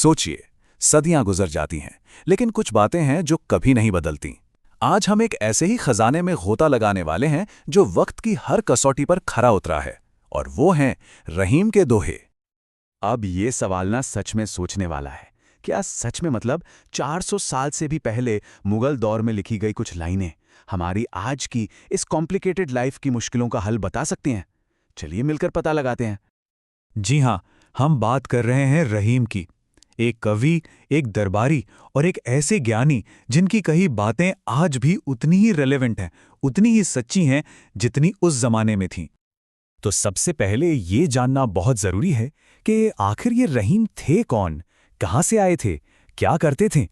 सोचिए, सदियां गुजर जाती हैं, लेकिन कुछ बातें हैं जो कभी नहीं बदलती। आज हम एक ऐसे ही खजाने में गोता लगाने वाले हैं जो वक्त की हर कसौटी पर खरा उतरा है, और वो हैं रहीम के दोहे। अब ये सवाल ना सच में सोचने वाला है। क्या सच में मतलब 400 साल से भी पहले मुगल दौर में लिखी गई कुछ लाइनें हमारी आज की इस कॉम्प्लिकेटेड लाइफ की मुश्किलों का हल बता सकती हैं? चलिए मिलकर पता लगाते हैं। जी हाँ, हम बात कर रहे हैं रहीम की। एक कवि, एक दरबारी और एक ऐसे ज्ञानी जिनकी कही बातें आज भी उतनी ही रेलेवेंट हैं, उतनी ही सच्ची हैं जितनी उस जमाने में थीं। तो सबसे पहले ये जानना बहुत जरूरी है कि आखिर ये रहीम थे कौन, कहाँ से आए थे, क्या करते थे।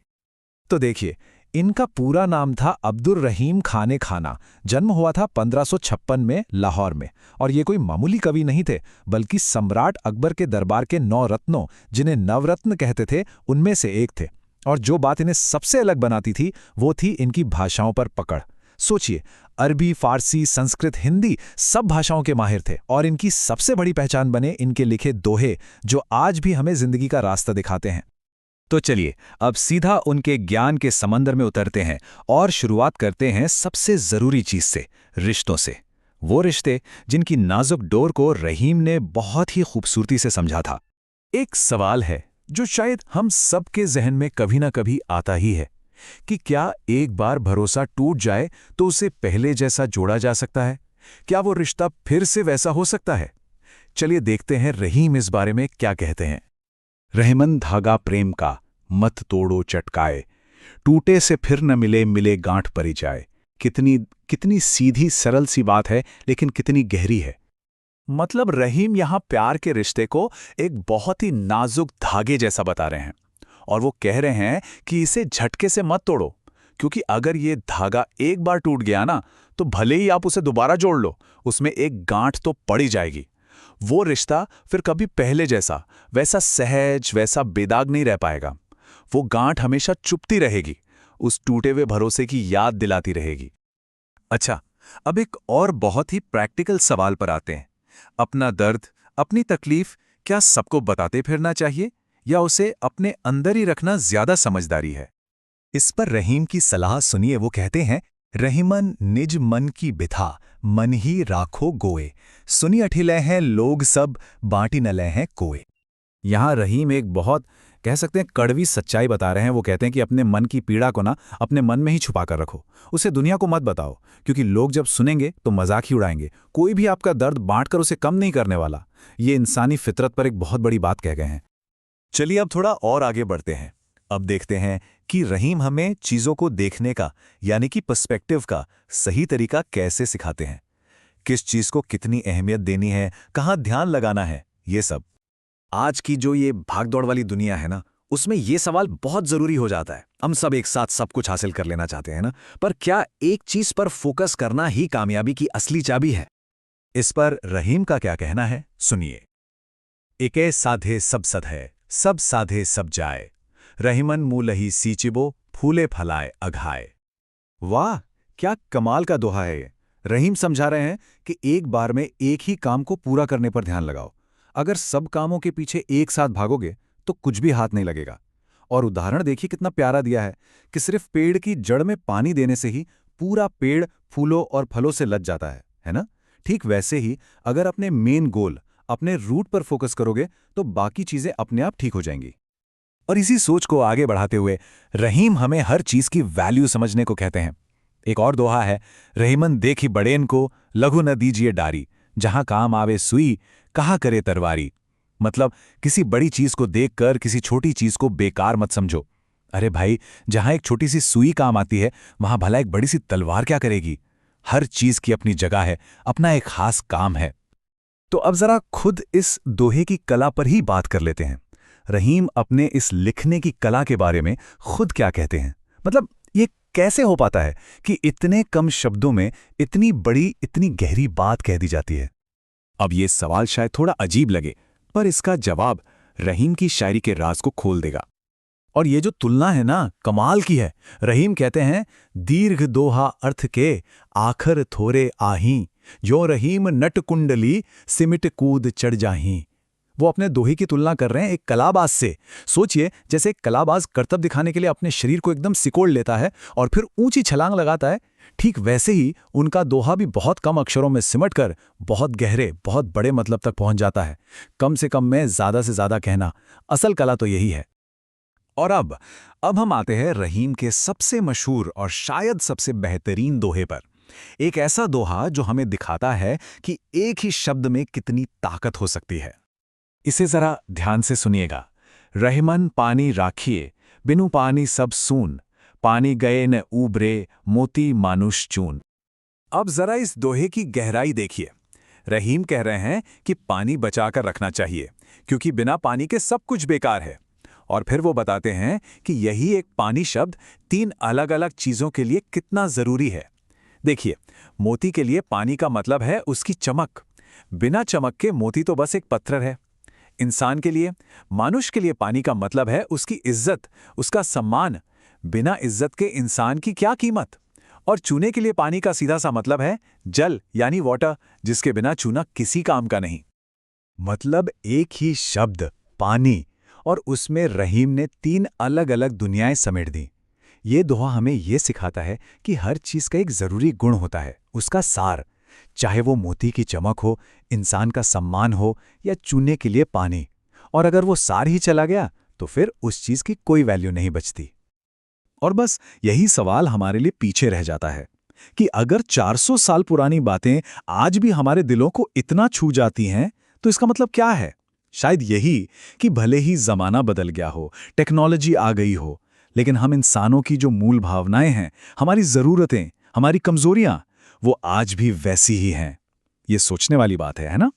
तो देखिए, इनका पूरा नाम था अब्दुर रहीम खाने खाना। जन्म हुआ था 1556 में लाहौर में। और ये कोई मामूली कवि नहीं थे, बल्कि सम्राट अकबर के दरबार के 9 रत्नों, जिन्हें नवरत्न कहते थे, उनमें से एक थे। और जो बात इन्हें सबसे अलग बनाती थी वो थी इनकी भाषाओं पर पकड़। सोचिए, अरबी, फारसी, संस्कृत, हिंदी सब भाषाओं के माहिर थे, और इनकी सबसे बड़ी पहचान बने इनके लिखे दोहे, जो आज भी हमें जिंदगी का रास्ता दिखाते हैं। तो चलिए अब सीधा उनके ज्ञान के समंदर में उतरते हैं और शुरुआत करते हैं सबसे जरूरी चीज से, रिश्तों से। वो रिश्ते जिनकी नाजुक डोर को रहीम ने बहुत ही खूबसूरती से समझा था। एक सवाल है जो शायद हम सबके जहन में कभी ना कभी आता ही है कि क्या एक बार भरोसा टूट जाए तो उसे पहले जैसा जोड़ा जा सकता है? क्या वो रिश्ता फिर से वैसा हो सकता है? चलिए देखते हैं रहीम इस बारे में क्या कहते हैं। रहमन धागा प्रेम का, मत तोड़ो चटकाए, टूटे से फिर न मिले, मिले गांठ परी जाए। कितनी कितनी सीधी सरल सी बात है, लेकिन कितनी गहरी है। मतलब रहीम यहां प्यार के रिश्ते को एक बहुत ही नाजुक धागे जैसा बता रहे हैं, और वो कह रहे हैं कि इसे झटके से मत तोड़ो, क्योंकि अगर ये धागा एक बार टूट गया ना, तो भले ही आप उसे दोबारा जोड़ लो, उसमें एक गांठ तो पड़ ही जाएगी। वो रिश्ता फिर कभी पहले जैसा, वैसा सहज, वैसा बेदाग नहीं रह पाएगा। वो गांठ हमेशा चुपती रहेगी, उस टूटे हुए भरोसे की याद दिलाती रहेगी। अच्छा, अब एक और बहुत ही प्रैक्टिकल सवाल पर आते हैं। अपना दर्द, अपनी तकलीफ क्या सबको बताते फिरना चाहिए, या उसे अपने अंदर ही रखना ज्यादा समझदारी है? इस पर रहीम की सलाह सुनिए। वो कहते हैं, रहीमन निज मन की बिथा, मन ही राखो गोए, सुनी अठिले हैं लोग सब, बांटी न ले हैं कोए। यहां रहीम एक बहुत, कह सकते हैं, कड़वी सच्चाई बता रहे हैं। वो कहते हैं कि अपने मन की पीड़ा को ना अपने मन में ही छुपा कर रखो, उसे दुनिया को मत बताओ, क्योंकि लोग जब सुनेंगे तो मजाक ही उड़ाएंगे। कोई भी आपका दर्द बांटकर उसे कम नहीं करने वाला। ये इंसानी फितरत पर एक बहुत बड़ी बात कह गए हैं। चलिए अब थोड़ा और आगे बढ़ते हैं। अब देखते हैं कि रहीम हमें चीजों को देखने का, यानी कि पर्सपेक्टिव का सही तरीका कैसे सिखाते हैं। किस चीज को कितनी अहमियत देनी है, कहाँ ध्यान लगाना है, ये सब। आज की जो ये भागदौड़ वाली दुनिया है ना, उसमें ये सवाल बहुत जरूरी हो जाता है। हम सब एक साथ सब कुछ हासिल कर लेना चाहते हैं ना, पर क्या एक चीज पर फोकस करना ही कामयाबी की असली चाबी है? इस पर रहीम का क्या कहना है, सुनिए। एके साधे सब सधे, सब साधे सब जाए, रहीमन मूलही सींचिबो, फूले फलाए अघाए। वाह, क्या कमाल का दोहा है ये। रहीम समझा रहे हैं कि एक बार में एक ही काम को पूरा करने पर ध्यान लगाओ। अगर सब कामों के पीछे एक साथ भागोगे तो कुछ भी हाथ नहीं लगेगा। और उदाहरण देखिए कितना प्यारा दिया है कि सिर्फ पेड़ की जड़ में पानी देने से ही पूरा पेड़ फूलों और फलों से लद जाता है ना? ठीक वैसे ही अगर अपने मेन गोल, अपने रूट पर फोकस करोगे तो बाकी चीजें अपने आप ठीक हो जाएंगी। और इसी सोच को आगे बढ़ाते हुए रहीम हमें हर चीज की वैल्यू समझने को कहते हैं। एक और दोहा है, रहीमन देखी बड़ेन को, लघु न दीजिए डारी, जहां काम आवे सुई, कहा करे तरवारी। मतलब किसी बड़ी चीज को देखकर किसी छोटी चीज को बेकार मत समझो। अरे भाई, जहां एक छोटी सी सुई काम आती है, वहां भला एक बड़ी सी तलवार क्या करेगी? हर चीज की अपनी जगह है, अपना एक खास काम है। तो अब जरा खुद इस दोहे की कला पर ही बात कर लेते हैं। रहीम अपने इस लिखने की कला के बारे में खुद क्या कहते हैं? मतलब ये कैसे हो पाता है कि इतने कम शब्दों में इतनी बड़ी, इतनी गहरी बात कह दी जाती है? अब ये सवाल शायद थोड़ा अजीब लगे, पर इसका जवाब रहीम की शायरी के राज को खोल देगा। और ये जो तुलना है ना, कमाल की है। रहीम कहते हैं, दीर्घ दोहा अर्थ के, आखर थोरे आही, जो रहीम नट कुंडली, सिमिट कूद चढ़ जाही। वो अपने दोहे की तुलना कर रहे हैं एक कलाबाज से। सोचिए, जैसे एक कलाबाज करतब दिखाने के लिए अपने शरीर को एकदम सिकोड़ लेता है और फिर ऊंची छलांग लगाता है, ठीक वैसे ही उनका दोहा भी बहुत कम अक्षरों में सिमटकर बहुत गहरे, बहुत बड़े मतलब तक पहुंच जाता है। कम से कम में ज्यादा से ज्यादा कहना, असल कला तो यही है। और अब हम आते हैं रहीम के सबसे मशहूर और शायद सबसे बेहतरीन दोहे पर। एक ऐसा दोहा जो हमें दिखाता है कि एक ही शब्द में कितनी ताकत हो सकती है। इसे जरा ध्यान से सुनिएगा। रहमन पानी राखिए, बिनु पानी सब सून, पानी गए न ऊबरे, मोती मानुष चून। अब जरा इस दोहे की गहराई देखिए। रहीम कह रहे हैं कि पानी बचाकर रखना चाहिए, क्योंकि बिना पानी के सब कुछ बेकार है। और फिर वो बताते हैं कि यही एक पानी शब्द 3 अलग अलग चीजों के लिए कितना जरूरी है। देखिए, मोती के लिए पानी का मतलब है उसकी चमक। बिना चमक के मोती तो बस एक पत्थर है। इंसान के लिए, मनुष्य के लिए पानी का मतलब है उसकी इज्जत, उसका सम्मान। बिना इज्जत के इंसान की क्या कीमत। और चूने के लिए पानी का सीधा सा मतलब है जल, यानी वाटर, जिसके बिना चूना किसी काम का नहीं। मतलब एक ही शब्द पानी, और उसमें रहीम ने 3 अलग अलग दुनियाएं समेट दी। ये दोहा हमें ये सिखाता है कि हर चीज का एक जरूरी गुण होता है, उसका सार। चाहे वो मोती की चमक हो, इंसान का सम्मान हो, या चूने के लिए पानी। और अगर वो सार ही चला गया तो फिर उस चीज की कोई वैल्यू नहीं बचती। और बस यही सवाल हमारे लिए पीछे रह जाता है कि अगर 400 साल पुरानी बातें आज भी हमारे दिलों को इतना छू जाती हैं, तो इसका मतलब क्या है? शायद यही कि भले ही जमाना बदल गया हो, टेक्नोलॉजी आ गई हो, लेकिन हम इंसानों की जो मूल भावनाएं हैं, हमारी जरूरतें, हमारी कमजोरियां, वो आज भी वैसी ही हैं। ये सोचने वाली बात है ना?